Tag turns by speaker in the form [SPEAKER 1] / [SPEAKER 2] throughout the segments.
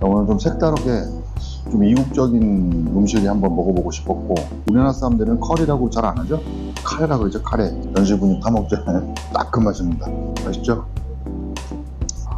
[SPEAKER 1] 오늘 좀 색다르게 좀 이국적인 음식이 한번 먹어보고 싶었고, 우리나라 사람들은 커리라고 잘 안 하죠? 카레라고 그러죠. 카레. 연실분이 타먹잖아요. 딱 그 맛입니다. 맛있죠?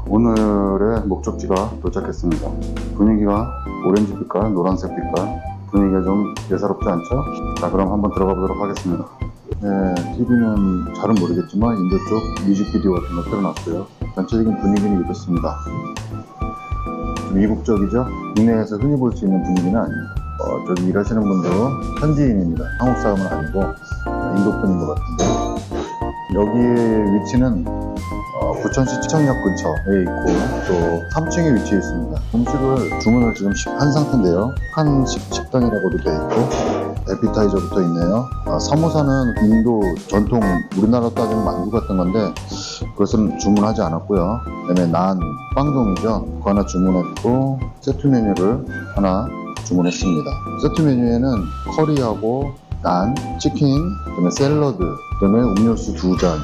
[SPEAKER 1] 오늘의 목적지가 도착했습니다. 분위기가 오렌지 빛깔, 노란색 빛깔, 분위기가 좀 예사롭지 않죠? 자, 그럼 한번 들어가 보도록 하겠습니다. 네, TV는 잘은 모르겠지만 인도 쪽 뮤직비디오 같은 거 틀어놨어요. 전체적인 분위기는 이렇습니다. 좀 이국적이죠? 국내에서 흔히 볼 수 있는 분위기는 아닙니다. 저기 일하시는 분들은 현지인입니다. 한국 사람은 아니고 인도 분인 것 같은데, 여기의 위치는 부천시 시청역 근처에 있고 또 3층에 위치해 있습니다. 음식을 주문을 지금 한 상태인데요. 한식 식당이라고도 되어 있고 에피타이저부터 있네요. 사모사는 인도 전통, 우리나라 따지면 만두 같은 건데 그것은 주문하지 않았고요. 그다음에 난, 빵종이죠. 그거 하나 주문했고 세트 메뉴를 하나 주문했습니다. 세트 메뉴에는 커리하고 난, 치킨, 그다음에 샐러드, 그다음에 음료수 2잔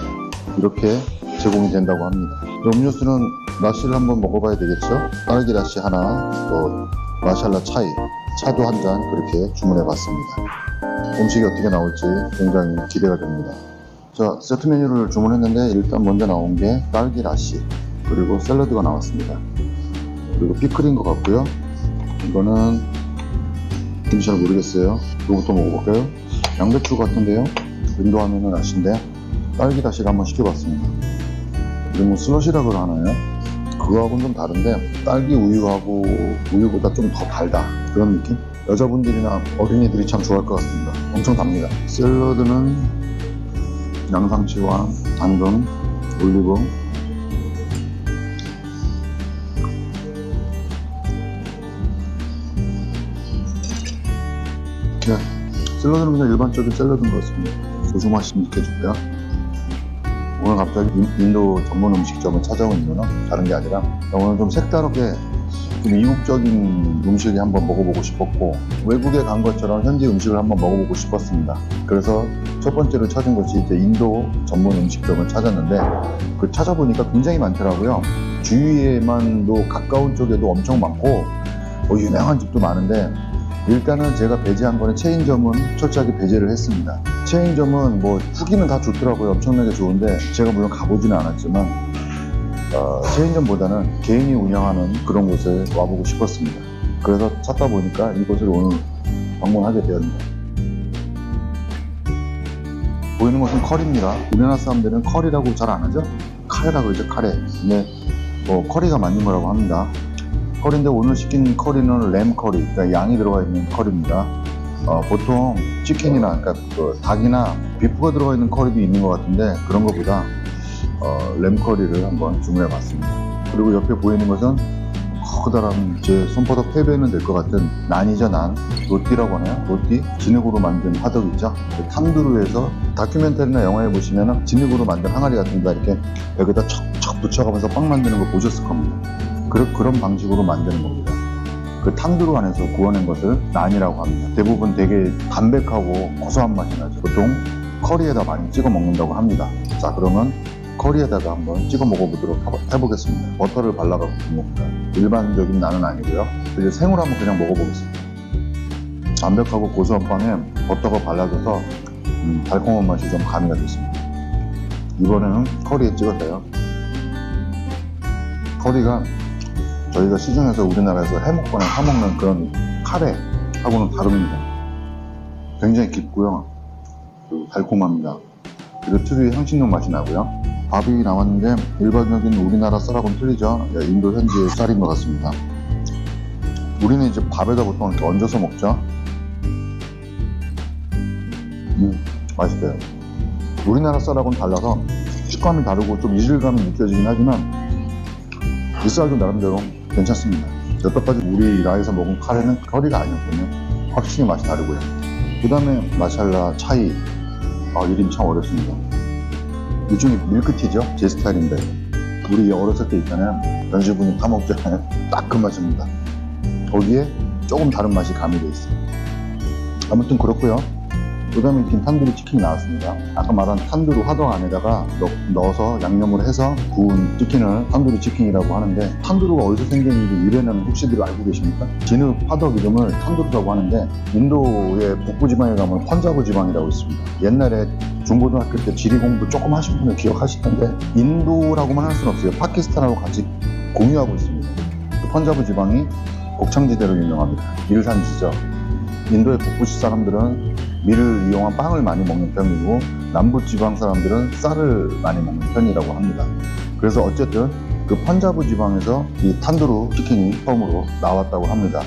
[SPEAKER 1] 이렇게 제공이 된다고 합니다. 음료수는 라시를 한번 먹어봐야 되겠죠. 딸기 라시 하나, 또 마샬라 차이, 차도 한 잔 그렇게 주문해봤습니다. 음식이 어떻게 나올지 굉장히 기대가 됩니다. 자, 세트 메뉴를 주문했는데 일단 먼저 나온 게 딸기 라시, 그리고 샐러드가 나왔습니다. 그리고 피클인 것 같고요. 이거는 잘 모르겠어요. 이거부터 먹어볼까요? 양배추 같은데요. 인도 하면은 라시인데 딸기 라시를 한번 시켜봤습니다. 이게 뭐 슬러시라고 하나요? 그거하고는 좀 다른데 딸기 우유하고 우유보다 좀 더 달다, 그런 느낌? 여자분들이나 어린이들이 참 좋아할 것 같습니다. 엄청 답니다. 샐러드는 양상추와 당근, 올리브, 네, 샐러드는 그냥 일반적인 샐러드인 것 같습니다. 고수 맛이 느껴지고요. 오늘 갑자기 인도 전문 음식점을 찾아온 이유는 다른 게 아니라 오늘 좀 색다르게 좀 이국적인 음식이 한번 먹어보고 싶었고, 외국에 간 것처럼 현지 음식을 한번 먹어보고 싶었습니다. 그래서 첫 번째로 찾은 것이 이제 인도 전문 음식점을 찾았는데, 그 찾아보니까 굉장히 많더라고요. 주위에만도 가까운 쪽에도 엄청 많고 유명한 집도 많은데, 일단은 제가 배제한 거는 체인점은 철저하게 배제를 했습니다. 체인점은 뭐 후기는 다 좋더라고요. 엄청나게 좋은데 제가 물론 가보지는 않았지만 체인점보다는 개인이 운영하는 그런 곳에 와보고 싶었습니다. 그래서 찾다 보니까 이곳을 오늘 방문하게 되었네요. 보이는 것은 커리입니다. 우리나라 사람들은 커리라고 잘 안 하죠? 카레라고 그러죠. 카레. 근데 뭐 커리가 맞는 거라고 합니다. 커리인데 오늘 시킨 커리는 램 커리, 그러니까 양이 들어가 있는 커리입니다. 보통 치킨이나, 그러니까 닭이나 비프가 들어가 있는 커리도 있는 것 같은데 그런 것보다 램 커리를 한번 주문해 봤습니다. 그리고 옆에 보이는 것은 커다란 제 손바닥 3배는 될 것 같은 난이죠. 난, 로띠라고 하나요? 로띠? 진흙으로 만든 화덕 있죠. 탄두르에서 다큐멘터리나 영화에 보시면 진흙으로 만든 항아리 같은 데 이렇게 여기다 척척 붙여가면서 빵 만드는 거 보셨을 겁니다. 그런 방식으로 만드는 겁니다. 그 탄두르 안에서 구워낸 것을 난이라고 합니다. 대부분 되게 담백하고 고소한 맛이 나죠. 보통 커리에다 많이 찍어 먹는다고 합니다. 자, 그러면 커리에다가 한번 찍어 먹어보도록 해보겠습니다. 버터를 발라가지고 먹습니다. 일반적인 난은 아니고요. 이제 생으로 한번 그냥 먹어보겠습니다. 담백하고 고소한 빵에 버터가 발라져서 달콤한 맛이 좀 가미가 됐습니다. 이번에는 커리에 찍었어요. 커리가 저희가 시중에서 우리나라에서 해먹거나 사먹는 그런 카레하고는 다릅니다. 굉장히 깊고요. 그리고 달콤합니다. 그리고 특유의 향신료 맛이 나고요. 밥이 나왔는데 일반적인 우리나라 쌀하고는 틀리죠. 인도 현지의 쌀인 것 같습니다. 우리는 이제 밥에다 보통 이렇게 얹어서 먹죠. 맛있어요. 우리나라 쌀하고는 달라서 식감이 다르고 좀 이질감이 느껴지긴 하지만 이 쌀도 나름대로 괜찮습니다. 여태까지 우리나라에서 먹은 카레는 커리가 아니었거든요. 확실히 맛이 다르고요. 그 다음에 마샬라 차이, 이름이 참 어렵습니다. 일종의 밀크티죠. 제 스타일인데 우리 어렸을 때 있잖아요. 연실분이 타먹잖아요. 딱 그 맛입니다. 거기에 조금 다른 맛이 가미되어 있어요. 아무튼 그렇고요. 그 다음에 지금 탄두리 치킨이 나왔습니다. 아까 말한 탄두리 화덕 안에다가 넣어서 양념을 해서 구운 치킨을 탄두리 치킨이라고 하는데, 탄두리가 어디서 생겼는지 유래는 혹시들 알고 계십니까? 진흙 화덕 이름을 탄두리라고 하는데, 인도의 북부 지방에 가면 펀자브 지방이라고 있습니다. 옛날에 중고등학교 때 지리 공부 조금 하신 분은 기억하실 텐데, 인도라고만 할 수는 없어요. 파키스탄하고 같이 공유하고 있습니다. 그 펀자브 지방이 곡창지대로 유명합니다. 밀산지죠. 인도의 북부시 사람들은 밀을 이용한 빵을 많이 먹는 편이고, 남부 지방 사람들은 쌀을 많이 먹는 편이라고 합니다. 그래서 어쨌든 그 펀자브 지방에서 이 탄두루 치킨이 처음으로 나왔다고 합니다.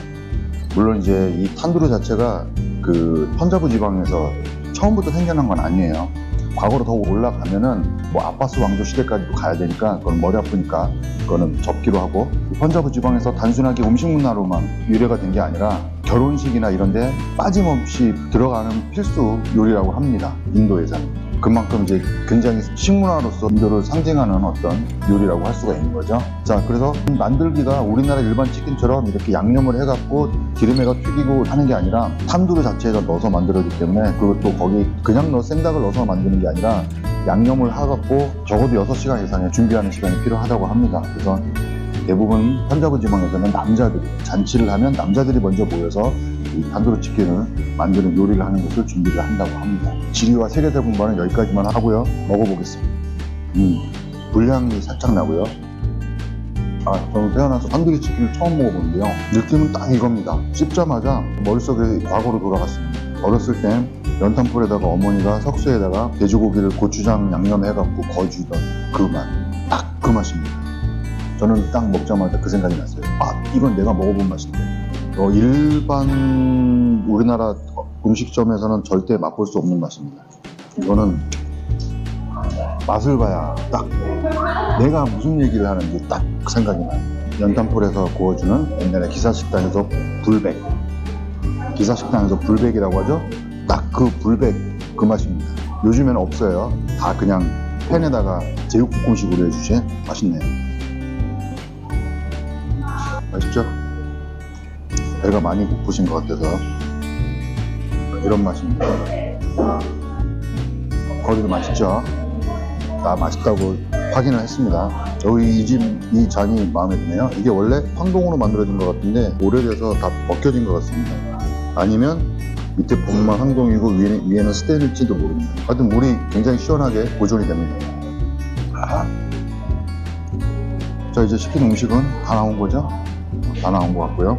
[SPEAKER 1] 물론 이제 이 탄두루 자체가 그 펀자브 지방에서 처음부터 생겨난 건 아니에요. 과거로 더 올라가면은 뭐 아바스 왕조 시대까지도 가야 되니까 그건 머리 아프니까 그거는 접기로 하고, 펀자브 지방에서 단순하게 음식 문화로만 유래가 된 게 아니라 결혼식이나 이런 데 빠짐없이 들어가는 필수 요리라고 합니다. 인도에서는. 그만큼 이제 굉장히 식문화로서 인도를 상징하는 어떤 요리라고 할 수가 있는 거죠. 자, 그래서 만들기가 우리나라 일반 치킨처럼 이렇게 양념을 해갖고 기름에다 튀기고 하는 게 아니라 탄두르 자체에다 넣어서 만들어지기 때문에, 그것도 거기 그냥 생닭을 넣어서 만드는 게 아니라 양념을 해갖고 적어도 6시간 이상의 준비하는 시간이 필요하다고 합니다. 그래서 대부분 펀자브 지방에서는 남자들이 잔치를 하면 남자들이 먼저 모여서 이 탄두루 치킨을 만드는 요리를 하는 것을 준비를 한다고 합니다. 지리와 세계사 공부는 여기까지만 하고요. 먹어보겠습니다. 불향이 살짝 나고요. 저는 태어나서 탄두리 치킨을 처음 먹어보는데요. 느낌은 딱 이겁니다. 씹자마자 머릿속에 과거로 돌아갔습니다. 어렸을 땐 연탄불에다가 어머니가 석쇠에다가 돼지고기를 고추장 양념해갖고 거주던 그 맛. 딱 그 맛입니다. 저는 딱 먹자마자 그 생각이 났어요. 이건 내가 먹어본 맛인데. 일반 우리나라 음식점에서는 절대 맛볼 수 없는 맛입니다. 이거는 맛을 봐야 딱 내가 무슨 얘기를 하는지 딱 생각이 나요. 연탄불에서 구워주는 옛날에 기사식당에서 불백. 기사식당에서 불백이라고 하죠? 딱 그 불백 그 맛입니다. 요즘에는 없어요. 다 그냥 팬에다가 제육볶음식으로 해주지. 맛있네요. 맛있죠? 배가 많이 고프신 것 같아서 이런 맛입니다. 거기도 맛있죠? 맛있다고 확인을 했습니다. 여기 이 잔이 마음에 드네요. 이게 원래 황동으로 만들어진 것 같은데 오래돼서 다 벗겨진 것 같습니다. 아니면 밑에 부분만 황동이고 위에는 스테인일지도 모릅니다. 하여튼 물이 굉장히 시원하게 보존이 됩니다. 자, 이제 시킨 음식은 다 나온 거죠? 다 나온 것 같고요.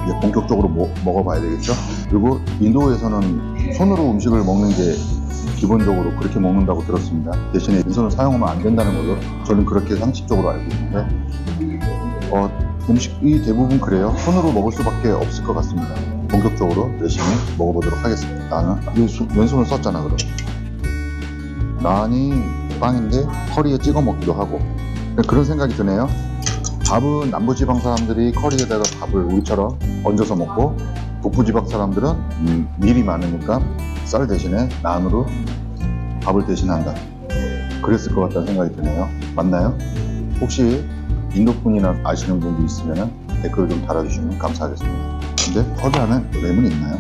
[SPEAKER 1] 이제 본격적으로 먹어봐야 되겠죠? 그리고 인도에서는 손으로 음식을 먹는 게 기본적으로 그렇게 먹는다고 들었습니다. 대신에 이 손을 사용하면 안 된다는 걸로 저는 그렇게 상식적으로 알고 있는데, 음식이 대부분 그래요. 손으로 먹을 수밖에 없을 것 같습니다. 본격적으로 열심히 먹어보도록 하겠습니다. 나는 왼손을 썼잖아. 그럼 난이 빵인데 커리에 찍어 먹기도 하고 그런 생각이 드네요. 밥은 남부지방 사람들이 커리에다가 밥을 우리처럼 얹어서 먹고, 북부지방 사람들은 밀이 많으니까 쌀 대신에 난으로 밥을 대신한다. 그랬을 것 같다는 생각이 드네요. 맞나요? 혹시 인도분이나 아시는 분도 있으면 댓글을 좀 달아주시면 감사하겠습니다. 근데 커리 안에 램은 있나요?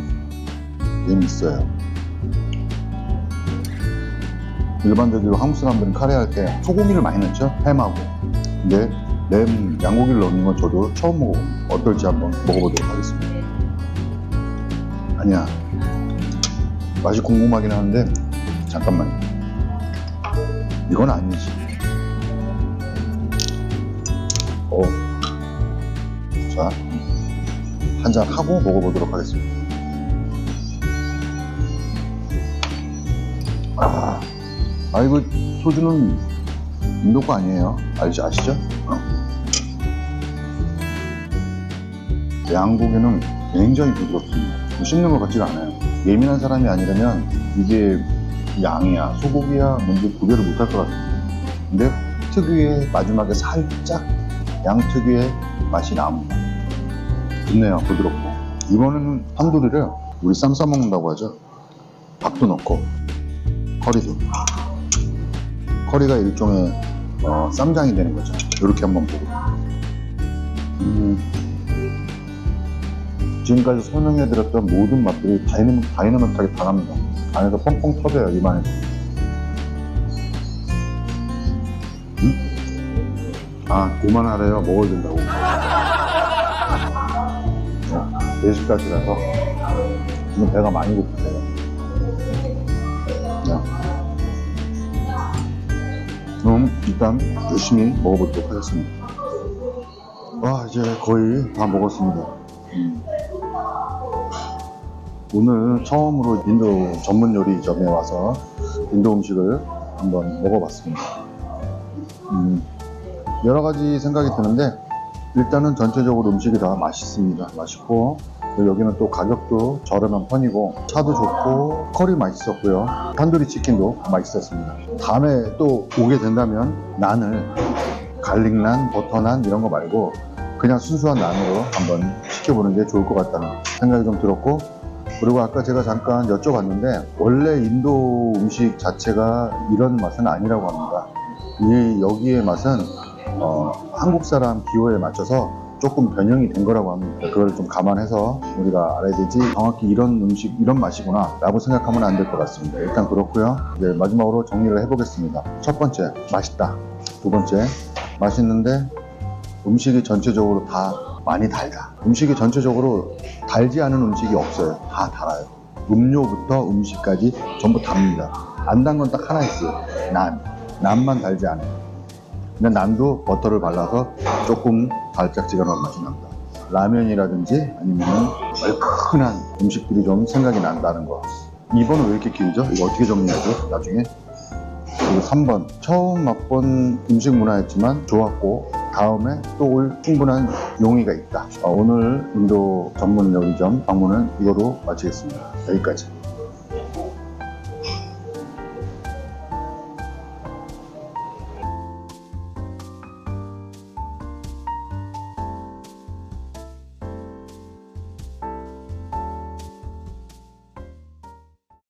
[SPEAKER 1] 램 있어요. 일반적으로 한국 사람들은 카레 할 때 소고기를 많이 넣죠? 햄하고. 근데 램 양고기를 넣는 건 저도 처음 먹어봅니다. 어떨지 한번 먹어보도록 하겠습니다. 아니야, 맛이 궁금하긴 하는데 잠깐만요. 이건 아니지. 자, 한잔 하고 먹어보도록 하겠습니다. 이거 소주는 인도 거 아니에요. 아시죠? 양고기는 굉장히 부드럽습니다. 씹는 것 같지가 않아요. 예민한 사람이 아니라면 이게 양이야, 소고기야, 뭔지 구별을 못할 것 같아요. 근데 특유의 마지막에 살짝 양 특유의 맛이 나옵니다. 좋네요, 부드럽고. 이번에는 탄두리를 우리 쌈 싸먹는다고 하죠. 밥도 넣고 커리도. 커리가 일종의 쌈장이 되는 거죠. 이렇게 한번 보고. 지금까지 설명해드렸던 모든 맛들이 다이너믹하게 다 납니다. 안에서 뻥뻥 터져요, 입안에서. 아, 그만하래요. 먹어야 된다고. 예식까지라서 지금 배가 많이 고프세요. 그럼 일단 열심히 먹어보도록 하겠습니다. 와, 이제 거의 다 먹었습니다. 오늘 처음으로 인도 전문 요리점에 와서 인도 음식을 한번 먹어봤습니다. 여러 가지 생각이 드는데 일단은 전체적으로 음식이 다 맛있습니다. 맛있고 여기는 또 가격도 저렴한 편이고 차도 좋고 커리 맛있었고요. 탄두리 치킨도 맛있었습니다. 다음에 또 오게 된다면 난을 갈릭난, 버터난 이런 거 말고 그냥 순수한 난으로 한번 시켜보는 게 좋을 것 같다는 생각이 좀 들었고, 그리고 아까 제가 잠깐 여쭤봤는데 원래 인도 음식 자체가 이런 맛은 아니라고 합니다. 여기의 맛은 한국 사람 기호에 맞춰서 조금 변형이 된 거라고 합니다. 그걸 좀 감안해서 우리가 알아야 되지, 정확히 이런 음식, 이런 맛이구나 라고 생각하면 안 될 것 같습니다. 일단 그렇고요. 이제 마지막으로 정리를 해보겠습니다. 첫 번째, 맛있다. 두 번째, 맛있는데 음식이 전체적으로 다 많이 달다. 음식이 전체적으로 달지 않은 음식이 없어요. 다 달아요. 음료부터 음식까지 전부 답니다. 안 단 건 딱 하나 있어요. 난만 달지 않아요. 근데 난도 버터를 발라서 조금 달짝지근한 맛이 납니다. 라면이라든지 아니면 얼큰한 음식들이 좀 생각이 난다는 거. 2번은 왜 이렇게 길죠? 이거 어떻게 정리하죠? 나중에. 그리고 3번, 처음 맛본 음식 문화였지만 좋았고 다음에 또 올 충분한 용의가 있다. 오늘 인도 전문 요리점 방문은 이거로 마치겠습니다. 여기까지.